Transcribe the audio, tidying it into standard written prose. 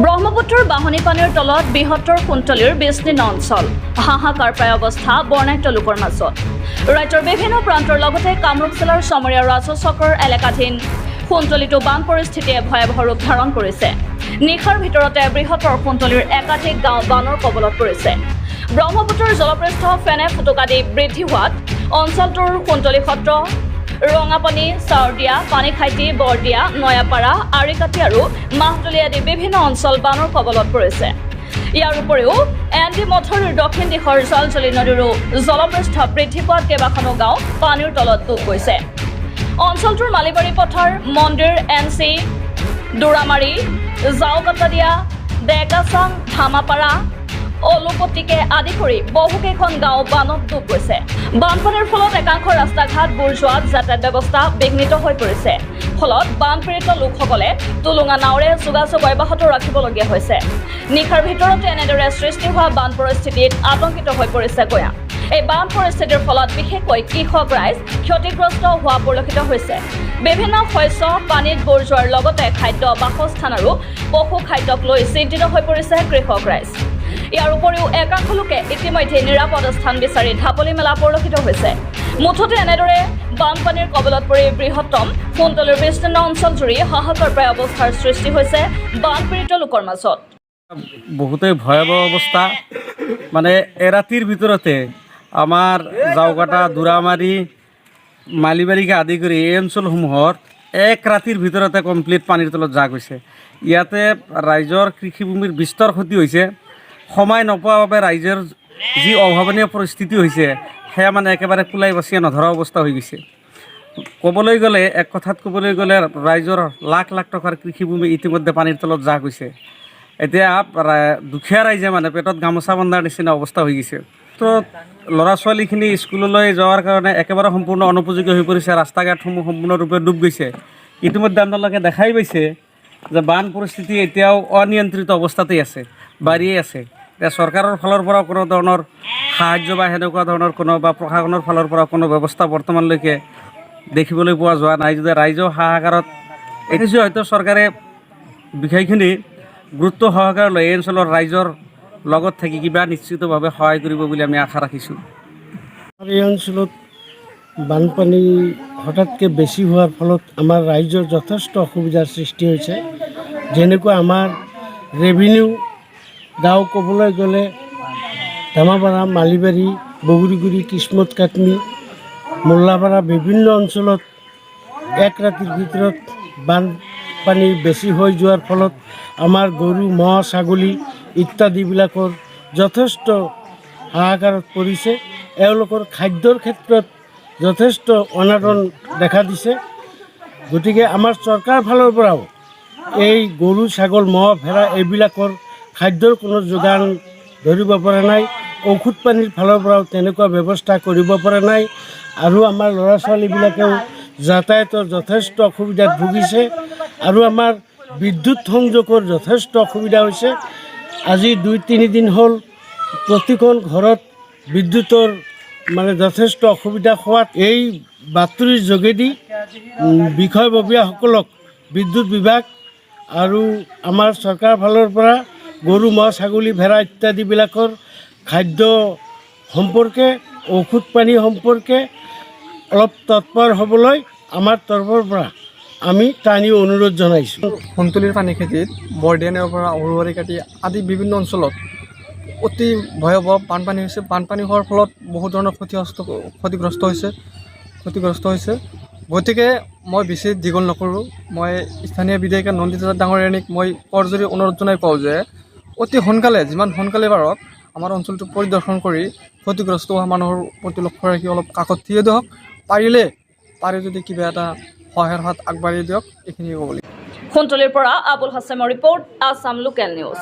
ব্ৰহ্মপুত্ৰৰ বাহনী পানীৰ তলত বৃহত্তৰ কুন্তলীৰ বিস্তীৰ্ণ অঞ্চল হাহাকাৰ প্ৰায় অৱস্থা বৰ্ণাঢ্য লোকৰ মাজত ৰাজ্যৰ বিভিন্ন প্ৰান্তৰ লগতে কামৰূপ জিলাৰ চমৰীয়া ৰাজহ চক্ৰৰ এলেকাধীন কুন্তলীটো বান পৰিস্থিতিয়ে ভয়াৱহ ৰূপ ধাৰণ কৰিছে। নিশাৰ ভিতৰতে বৃহত্তৰ কুন্তলীৰ একাধিক গাঁও বানৰ কবলত পৰিছে। ব্ৰহ্মপুত্ৰৰ জলপৃষ্ঠ ফেনে ফুটুকা দি বৃদ্ধি হোৱাত অঞ্চলটোৰ কুন্তলী সত্ৰ ৰঙাপানী চাউৰদিয়া পানীখাইটি বৰদিয়া নয়াপাৰা আৰিকাটি আৰু মাহতলী আদি বিভিন্ন অঞ্চল বানৰ কবলত পৰিছে। ইয়াৰ উপৰিও এনডি মথুৰীৰ দক্ষিণ দিশৰ জলজলী নদীৰো জলপৃষ্ঠ বৃদ্ধি পোৱাত কেইবাখনো গাঁও পানীৰ তলত ডুব গৈছে। অঞ্চলটোৰ মালিবাৰী পথাৰ মন্দিৰ এনচি দোৰামাৰী জাওকাটাদিয়া ডেকাচাং ধামাপাৰা অলুপতিকে আদি কৰি বহুকেইখন গাঁও বানত ডুব গৈছে। বানপানীৰ ফলত একাংশ ৰাস্তা ঘাট বুৰ যোৱাত যাতায়াত ব্যৱস্থা বিঘ্নিত হৈ পৰিছে। ফলত বানপীড়িত লোকসকলে টুলুঙা নাওৰে যোগাযোগ অব্যাহত ৰাখিবলগীয়া হৈছে। নিশাৰ ভিতৰতে এনেদৰে সৃষ্টি হোৱা বান পৰিস্থিতিত আতংকিত হৈ পৰিছে গঞা। এই বান পৰিস্থিতিৰ ফলত বিশেষকৈ কৃষক ৰাইজ ক্ষতিগ্ৰস্ত হোৱা পৰিলক্ষিত হৈছে। বিভিন্ন শস্য পানীত বুৰ যোৱাৰ লগতে খাদ্য বাসস্থান আৰু পশু খাদ্যক লৈ চিন্তিত হৈ পৰিছে কৃষক ৰাইজ। ইয়াৰ উপৰিও একাংশ লোকে ইতিমধ্যে নিৰাপদ স্থান বিচাৰি ঢাপলি মেলা পৰিলক্ষিত হৈছে। মুঠতে এনেদৰে বানপানীৰ কবলত পৰি বৃহত্তম কুন্তলীৰ বিস্তীৰ্ণ অঞ্চল জুৰি হাহাকাৰ প্ৰায় অৱস্থাৰ সৃষ্টি হৈছে বানপীড়িত লোকৰ মাজত। বহুতেই ভয়াবহ অৱস্থা, মানে এৰাতিৰ ভিতৰতে আমাৰ জাওকাটা দোৰামাৰী মালিবাৰীকে আদি কৰি এই অঞ্চলসমূহত এক ৰাতিৰ ভিতৰতে কমপ্লিট পানীৰ তলত যা গৈছে। ইয়াতে ৰাইজৰ কৃষিভূমিৰ বিস্তৰ ক্ষতি হৈছে। সময় নোপোৱাৰ বাবে ৰাইজৰ যি অভাৱনীয় পৰিস্থিতি হৈছে সেয়া মানে একেবাৰে কুলাই বাচিয়ে নধৰা অৱস্থা হৈ গৈছে। ক'বলৈ গ'লে এক কথাত ক'বলৈ গ'লে ৰাইজৰ লাখ লাখ টকাৰ কৃষিভূমি ইতিমধ্যে পানীৰ তলত যা গৈছে। এতিয়া দুখীয়া ৰাইজে মানে পেটত গামোচা বন্ধাৰ নিচিনা অৱস্থা হৈ গৈছে। তো ল'ৰা ছোৱালীখিনি স্কুললৈ যোৱাৰ কাৰণে একেবাৰে সম্পূৰ্ণ অনুপযোগী হৈ পৰিছে। ৰাস্তা ঘাটসমূহ সম্পূৰ্ণৰূপে ডুব গৈছে। ইতিমধ্যে আপোনালোকে দেখাই পাইছে যে বান পৰিস্থিতি এতিয়াও অনিয়ন্ত্ৰিত অৱস্থাতেই আছে, বাঢ়িয়ে আছে। এতিয়া চৰকাৰৰ ফালৰ পৰাও কোনো ধৰণৰ সাহায্য বা সেনেকুৱা ধৰণৰ কোনো বা প্ৰশাসনৰ ফালৰ পৰা কোনো ব্যৱস্থা বৰ্তমানলৈকে দেখিবলৈ পোৱা যোৱা নাই। যদি ৰাইজৰ হাহাকাৰত দেখিছোঁ হয়তো চৰকাৰে বিষয়খিনি গুৰুত্ব সহকাৰে লৈ এই অঞ্চলৰ ৰাইজৰ লগত থাকি কিবা নিশ্চিতভাৱে সহায় কৰিব বুলি আমি আশা ৰাখিছোঁ। এই অঞ্চলত বানপানী হঠাৎকৈ বেছি হোৱাৰ ফলত আমাৰ ৰাইজৰ যথেষ্ট অসুবিধাৰ সৃষ্টি হৈছে। যেনেকুৱা আমাৰ ৰেভিনিউ গাঁও ক'বলৈ গ'লে ধামাপাৰা মালিবাৰী বগৰীগুৰি কিসমত কাটনি মোল্লাপাৰা বিভিন্ন অঞ্চলত এক ৰাতিৰ ভিতৰত বানপানী বেছি হৈ যোৱাৰ ফলত আমাৰ গৰু ম'হ ছাগলী ইত্যাদিবিলাকৰ যথেষ্ট হাহাকাৰত পৰিছে। এওঁলোকৰ খাদ্যৰ ক্ষেত্ৰত যথেষ্ট অনাটন দেখা দিছে। গতিকে আমাৰ চৰকাৰৰ ফালৰ পৰাও এই গৰু ছাগল ম'হ ভেড়া এইবিলাকৰ খাদ্যৰ কোনো যোগান ধৰিব পৰা নাই। ঔষধ পানীৰ ফালৰ পৰাও তেনেকুৱা ব্যৱস্থা কৰিব পৰা নাই। আৰু আমাৰ ল'ৰা ছোৱালীবিলাকেও যাতায়াতৰ যথেষ্ট অসুবিধাত ভুগিছে। আৰু আমাৰ বিদ্যুৎ সংযোগৰ যথেষ্ট অসুবিধা হৈছে। আজি 2-3 দিন হ'ল প্ৰতিখন ঘৰত বিদ্যুতৰ মানে যথেষ্ট অসুবিধা হোৱাত এই বাতৰিৰ যোগেদি বিষয়ববীয়াসকলক বিদ্যুৎ বিভাগ আৰু আমাৰ চৰকাৰৰ ফালৰ পৰা গৰু ম'হ ছাগলী ভেড়া ইত্যাদিবিলাকৰ খাদ্য সম্পৰ্কে ঔষধ পানী সম্পৰ্কে অলপ তৎপৰ হ'বলৈ আমাৰ তৰফৰ পৰা আমি টানি অনুৰোধ জনাইছোঁ। কুন্তলীৰ পানী খেতিত বৰদিয়ানৰ পৰা অৰুৱাৰীকাটি আদি বিভিন্ন অঞ্চলত অতি ভয়াৱহ বানপানী হৈছে। বানপানী হোৱাৰ ফলত বহু ধৰণৰ ক্ষতিগ্ৰস্ত হৈছে। গতিকে মই বেছি দীঘল নকৰোঁ। মই স্থানীয় বিধায়িকা নন্দিতা ডাঙৰীয়ানীক মই কৰজোৰে অনুৰোধ জনাই কওঁ যে অতি সোনকালে যিমান সোনকালে পাৰক আমাৰ অঞ্চলটো পৰিদৰ্শন কৰি ক্ষতিগ্ৰস্ত হোৱা মানুহৰ প্ৰতি লক্ষ্য ৰাখি অলপ কাকত থিয় দিয়ক। পাৰে যদি কিবা এটা সহায়ৰ হাত আগবাঢ়ি দিয়ক। এইখিনিয়ে ক'ব লাগিব। কুন্তলীৰ পৰা আবুল হাছেমৰ ৰিপৰ্ট, আছাম লোকেল নিউজ।